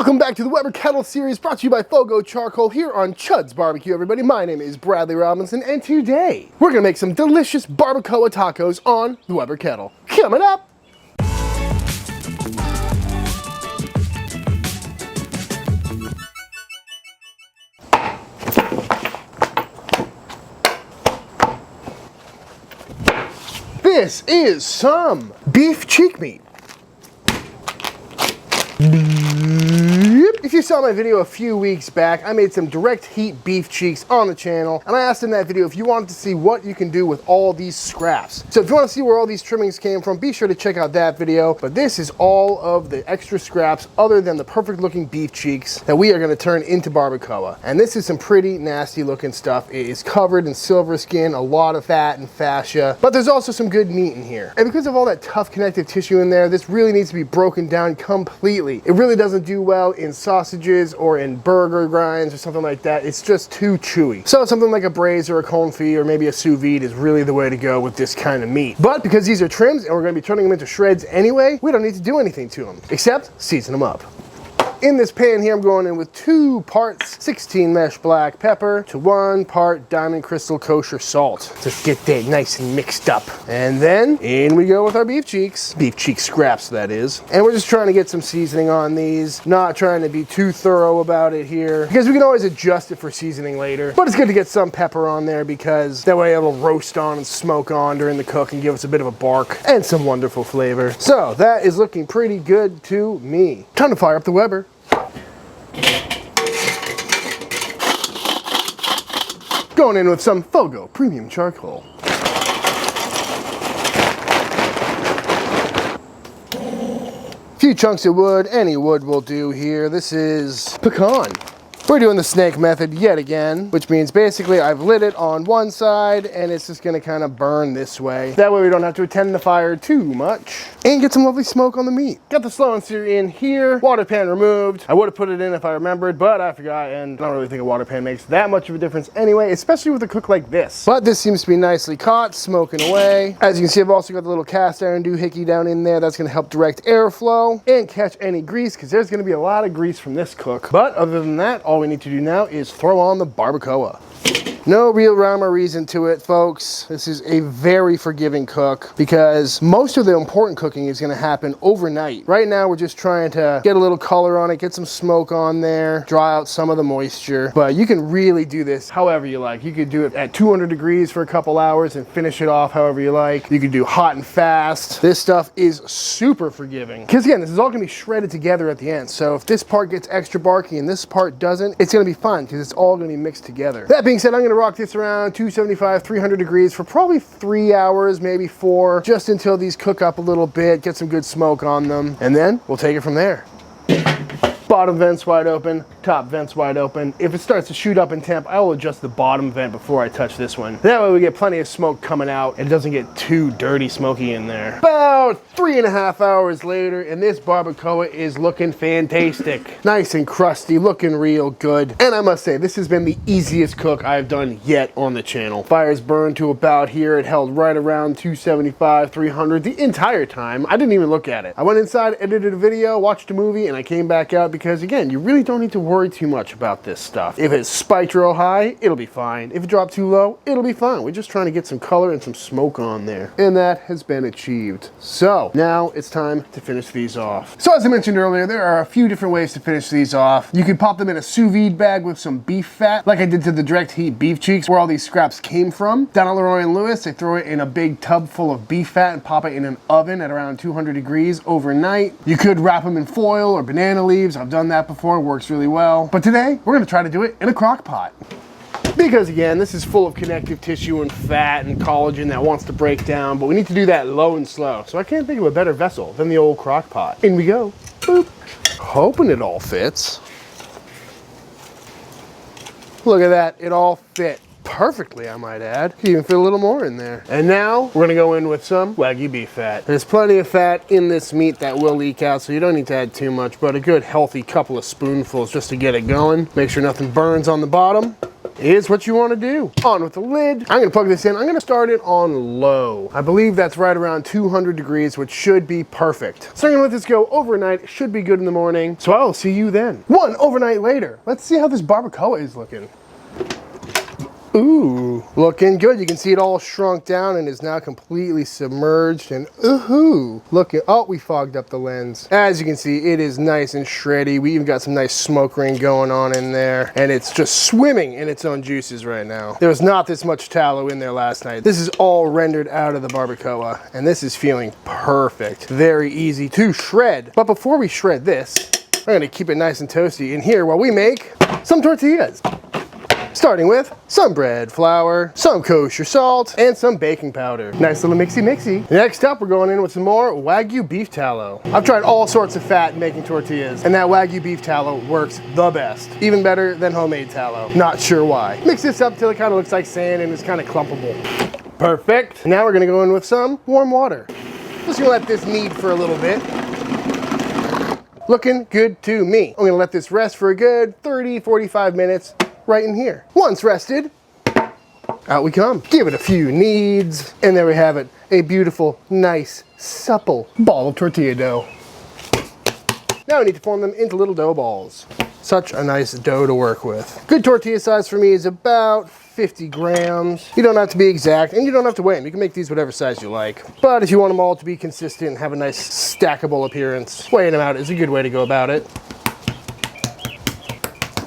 Welcome back to the Weber Kettle series brought to you by FOGO Charcoal here on Chud's BBQ, everybody. My name is Bradley Robinson, and today we're going to make some delicious barbacoa tacos on the Weber Kettle. Coming up! This is some beef cheek meat. If you saw my video a few weeks back, I made some direct heat beef cheeks on the channel, and I asked in that video if you wanted to see what you can do with all these scraps. So if you want to see where all these trimmings came from, be sure to check out that video. But this is all of the extra scraps other than the perfect looking beef cheeks that we are going to turn into barbacoa. And this is some pretty nasty looking stuff. It is covered in silver skin, a lot of fat and fascia, but there's also some good meat in here. And because of all that tough connective tissue in there, this really needs to be broken down completely. It really doesn't do well in sausages or in burger grinds or something like that. It's just too chewy. So something like a braise or a confit or maybe a sous vide is really the way to go with this kind of meat. But because these are trims and we're going to be turning them into shreds anyway, we don't need to do anything to them except season them up. In this pan here, I'm going in with 2 parts 16 mesh black pepper to 1 part diamond crystal kosher salt. Just get that nice and mixed up. And then in we go with our beef cheeks. Beef cheek scraps, that is. And we're just trying to get some seasoning on these. Not trying to be too thorough about it here, because we can always adjust it for seasoning later. But it's good to get some pepper on there because that way it'll roast on and smoke on during the cook and give us a bit of a bark and some wonderful flavor. So that is looking pretty good to me. Time to fire up the Weber. Going in with some FOGO premium charcoal. A few chunks of wood, any wood will do here. This is pecan. We're doing the snake method yet again, which means basically I've lit it on one side and it's just gonna kind of burn this way. That way we don't have to attend the fire too much and get some lovely smoke on the meat. Got the slow and sear in here, water pan removed. I would have put it in if I remembered, but I forgot, and I don't really think a water pan makes that much of a difference anyway, especially with a cook like this. But this seems to be nicely caught, smoking away. As you can see, I've also got the little cast iron doohickey down in there. That's gonna help direct airflow and catch any grease, because there's gonna be a lot of grease from this cook. But other than that, all we need to do now is throw on the barbacoa. No real rhyme or reason to it, folks. This is a very forgiving cook because most of the important cooking is gonna happen overnight. Right now, we're just trying to get a little color on it, get some smoke on there, dry out some of the moisture. But you can really do this however you like. You could do it at 200 degrees for a couple hours and finish it off however you like. You could do hot and fast. This stuff is super forgiving. Because again, this is all gonna be shredded together at the end. So if this part gets extra barky and this part doesn't, it's gonna be fine because it's all gonna be mixed together. That being said, I'm gonna rock this around 275, 300 degrees for probably 3 hours, maybe 4, just until these cook up a little bit, get some good smoke on them, and then we'll take it from there. Bottom vent's wide open, top vent's wide open. If it starts to shoot up in temp, I will adjust the bottom vent before I touch this one. That way we get plenty of smoke coming out and it doesn't get too dirty smoky in there. About 3.5 hours later, and this barbacoa is looking fantastic. Nice and crusty, looking real good. And I must say, this has been the easiest cook I've done yet on the channel. Fire's burned to about here. It held right around 275, 300 the entire time. I didn't even look at it. I went inside, edited a video, watched a movie, and I came back out because again, you really don't need to worry too much about this stuff. If it's spiked real high, it'll be fine. If it dropped too low, it'll be fine. We're just trying to get some color and some smoke on there. And that has been achieved. So now it's time to finish these off. So as I mentioned earlier, there are a few different ways to finish these off. You can pop them in a sous vide bag with some beef fat, like I did to the direct heat beef cheeks, where all these scraps came from. Down at Leroy and Lewis, they throw it in a big tub full of beef fat and pop it in an oven at around 200 degrees overnight. You could wrap them in foil or banana leaves. I've done that before, works really well. But today, we're gonna try to do it in a crock pot. Because again, this is full of connective tissue and fat and collagen that wants to break down, but we need to do that low and slow. So I can't think of a better vessel than the old crock pot. In we go. Boop. Hoping it all fits. Look at that, it all fit perfectly, I might add. Could even fit a little more in there. And now we're gonna go in with some Wagyu beef fat. There's plenty of fat in this meat that will leak out, so you don't need to add too much, but a good healthy couple of spoonfuls just to get it going. Make sure nothing burns on the bottom. is what you want to do. On with the lid. I'm gonna plug this in. I'm gonna start it on low. I believe that's right around 200 degrees, which should be perfect. So I'm gonna let this go overnight. It should be good in the morning. So I'll see you then. One overnight later. Let's see how this barbacoa is looking. Ooh, looking good. You can see it all shrunk down and is now completely submerged and ooh, looking, oh, we fogged up the lens. As you can see, it is nice and shreddy. We even got some nice smoke ring going on in there and it's just swimming in its own juices right now. There was not this much tallow in there last night. This is all rendered out of the barbacoa and this is feeling perfect. Very easy to shred. But before we shred this, I'm gonna keep it nice and toasty in here while we make some tortillas. Starting with some bread flour, some kosher salt, and some baking powder. Nice little mixy. Next up, we're going in with some more Wagyu beef tallow. I've tried all sorts of fat making tortillas, and that Wagyu beef tallow works the best. Even better than homemade tallow. Not sure why. Mix this up till it kind of looks like sand and it's kind of clumpable. Perfect. Now we're gonna go in with some warm water. Just gonna let this knead for a little bit. Looking good to me. I'm gonna let this rest for a good 30-45 minutes. Right in here. Once rested, out we come. Give it a few kneads, and there we have it. A beautiful, nice, supple ball of tortilla dough. Now we need to form them into little dough balls. Such a nice dough to work with. Good tortilla size for me is about 50 grams. You don't have to be exact, and you don't have to weigh them. You can make these whatever size you like. But if you want them all to be consistent and have a nice stackable appearance, weighing them out is a good way to go about it.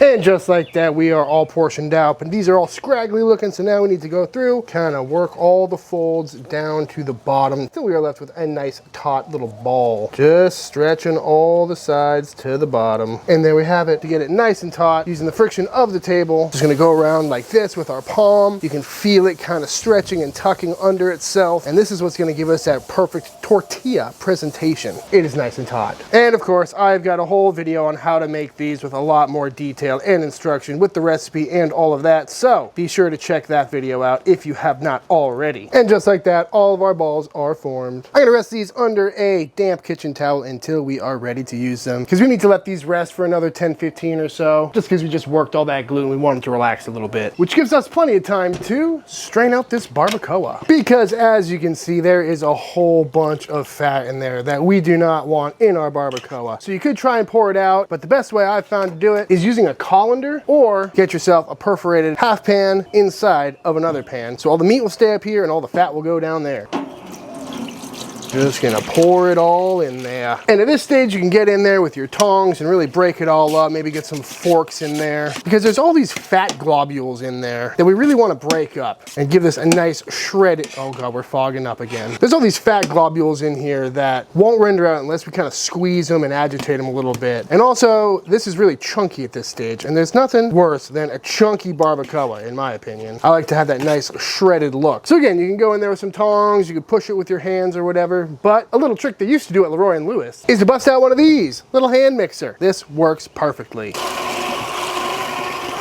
And just like that, we are all portioned out, but these are all scraggly looking, so now we need to go through, kind of work all the folds down to the bottom until we are left with a nice taut little ball. Just stretching all the sides to the bottom. And there we have it. To get it nice and taut, using the friction of the table, just gonna go around like this with our palm. You can feel it kind of stretching and tucking under itself, and this is what's gonna give us that perfect tortilla presentation. It is nice and taut. And of course, I've got a whole video on how to make these with a lot more detail and instruction with the recipe and all of that, so be sure to check that video out if you have not already. And just like that, all of our balls are formed. I'm gonna rest these under a damp kitchen towel until we are ready to use them, because we need to let these rest for another 10-15 or so, just because we just worked all that glue and we want them to relax a little bit, which gives us plenty of time to strain out this barbacoa, because as you can see, there is a whole bunch of fat in there that we do not want in our barbacoa. So you could try and pour it out, but the best way I've found to do it is using a colander, or get yourself a perforated half pan inside of another pan. So all the meat will stay up here and all the fat will go down there. Just gonna pour it all in there. And at this stage, you can get in there with your tongs and really break it all up. Maybe get some forks in there, because there's all these fat globules in there that we really wanna break up and give this a nice shred. Oh God, we're fogging up again. There's all these fat globules in here that won't render out unless we kind of squeeze them and agitate them a little bit. And also, this is really chunky at this stage, and there's nothing worse than a chunky barbacoa, in my opinion. I like to have that nice shredded look. So again, you can go in there with some tongs, you can push it with your hands or whatever. But a little trick they used to do at Leroy and Lewis is to bust out one of these, little hand mixer. This works perfectly.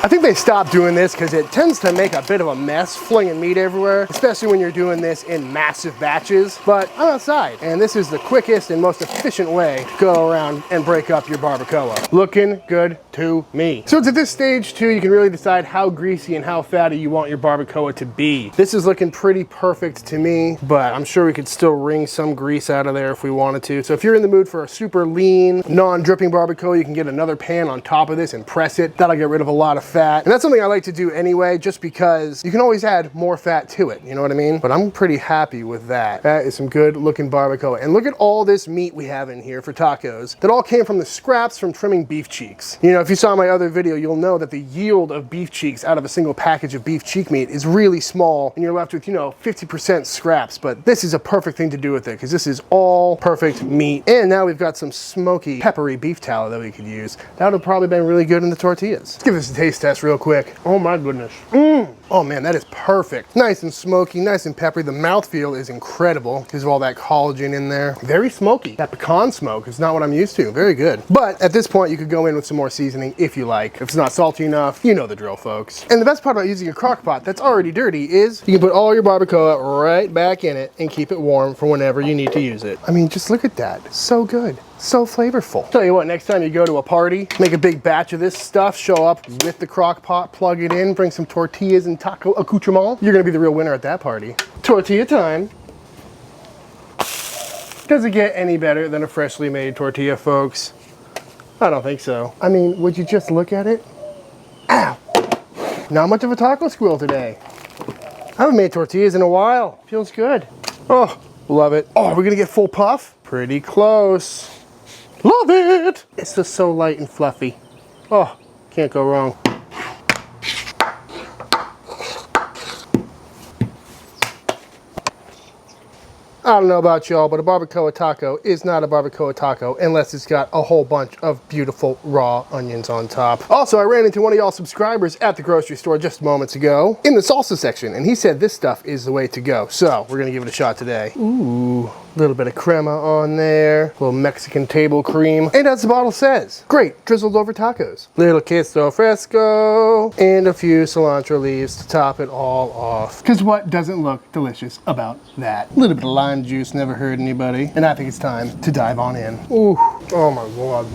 I think they stopped doing this because it tends to make a bit of a mess, flinging meat everywhere, especially when you're doing this in massive batches. But I'm outside, and this is the quickest and most efficient way to go around and break up your barbacoa. Looking good to me. So it's at this stage too, you can really decide how greasy and how fatty you want your barbacoa to be. This is looking pretty perfect to me, but I'm sure we could still wring some grease out of there if we wanted to. So if you're in the mood for a super lean, non-dripping barbacoa, you can get another pan on top of this and press it. That'll get rid of a lot of fat. And that's something I like to do anyway, just because you can always add more fat to it, you know what I mean? But I'm pretty happy with that. That is some good looking barbacoa. And look at all this meat we have in here for tacos that all came from the scraps from trimming beef cheeks. You know, if you saw my other video, you'll know that the yield of beef cheeks out of a single package of beef cheek meat is really small, and you're left with, you know, 50% scraps. But this is a perfect thing to do with it, because this is all perfect meat. And now we've got some smoky, peppery beef tallow that we could use. That would have probably been really good in the tortillas. Let's give this a taste test real quick. Oh my goodness. Oh man, that is perfect. Nice and smoky, nice and peppery. The mouthfeel is incredible because of all that collagen in there. Very smoky. That pecan smoke is not what I'm used to. Very good. But at this point, you could go in with some more seasoning if you like. If it's not salty enough, you know the drill, folks. And the best part about using a crock pot that's already dirty is you can put all your barbacoa right back in it and keep it warm for whenever you need to use it. I mean, just look at that. So good. So flavorful. Tell you what, next time you go to a party, make a big batch of this stuff, show up with the crock pot, plug it in, bring some tortillas and taco accoutrement. You're gonna be the real winner at that party. Tortilla time. Does it get any better than a freshly made tortilla, folks? I don't think so. I mean, would you just look at it? Ow! Not much of a taco squeal today. I haven't made tortillas in a while. Feels good. Oh, love it. Oh, we're gonna get full puff? Pretty close. Love it! It's just so light and fluffy. Oh, can't go wrong. I don't know about y'all, but a barbacoa taco is not a barbacoa taco unless it's got a whole bunch of beautiful raw onions on top. Also, I ran into one of y'all subscribers at the grocery store just moments ago in the salsa section, and he said this stuff is the way to go. So we're gonna give it a shot today. Ooh, a little bit of crema on there, a little Mexican table cream, and as the bottle says, great, drizzled over tacos. Little queso fresco, and a few cilantro leaves to top it all off. Because what doesn't look delicious about that? A little bit of lime juice never hurt anybody, and I think it's time to dive on in. Ooh, oh my god.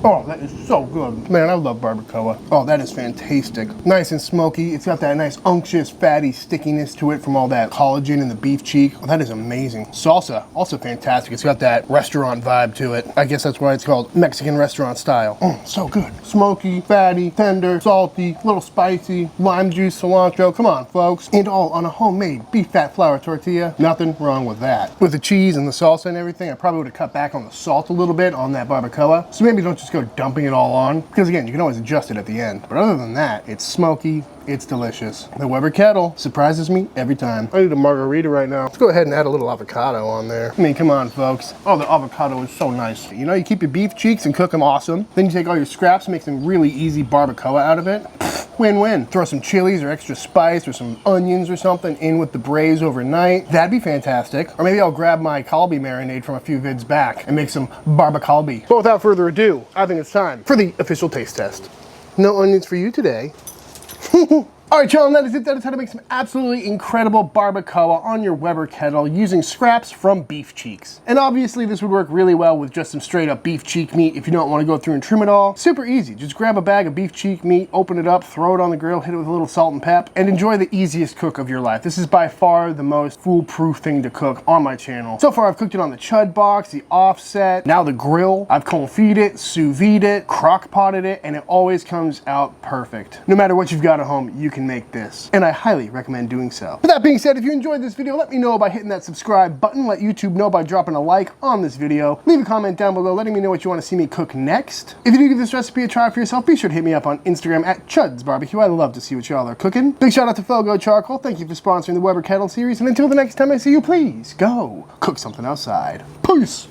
Oh, that is so good. Man, I love barbacoa. Oh, that is fantastic. Nice and smoky. It's got that nice unctuous, fatty stickiness to it from all that collagen in the beef cheek. Oh, that is amazing. Salsa, also fantastic. It's got that restaurant vibe to it. I guess that's why it's called Mexican restaurant style. So good. Smoky, fatty, tender, salty, a little spicy, lime juice, cilantro. Come on, folks. And all on a homemade beef fat flour tortilla. Nothing wrong with that. With the cheese and the salsa and everything, I probably would have cut back on the salt a little bit on that barbacoa. So maybe don't just go dumping it all on, because again, you can always adjust it at the end. But other than that, it's smoky, it's delicious. The Weber kettle surprises me every time. I need a margarita right now. Let's go ahead and add a little avocado on there. I mean, come on, folks. Oh, the avocado is so nice. You know, you keep your beef cheeks and cook them awesome. Then you take all your scraps and make some really easy barbacoa out of it. Win-win. Throw some chilies or extra spice or some onions or something in with the braise overnight. That'd be fantastic. Or maybe I'll grab my kalbi marinade from a few vids back and make some barbakalbi. But without further ado, I think it's time for the official taste test. No onions for you today. All right, y'all, and that is it. That is how to make some absolutely incredible barbacoa on your Weber kettle using scraps from beef cheeks. And obviously this would work really well with just some straight up beef cheek meat if you don't want to go through and trim it all. Super easy. Just grab a bag of beef cheek meat, open it up, throw it on the grill, hit it with a little salt and pep, and enjoy the easiest cook of your life. This is by far the most foolproof thing to cook on my channel. So far, I've cooked it on the Chud box, the offset, now the grill. I've confit it, sous vide it, crock potted it, and it always comes out perfect. No matter what you've got at home, you can make this, and I highly recommend doing so. With that being said, if you enjoyed this video, let me know by hitting that subscribe button. Let YouTube know by dropping a like on this video. Leave a comment down below letting me know what you want to see me cook next. If you do give this recipe a try for yourself, be sure to hit me up on Instagram at Chuds BBQ. I love to see what y'all are cooking. Big shout out to FOGO Charcoal. Thank you for sponsoring the Weber Kettle series, and until the next time I see you, please go cook something outside. Peace!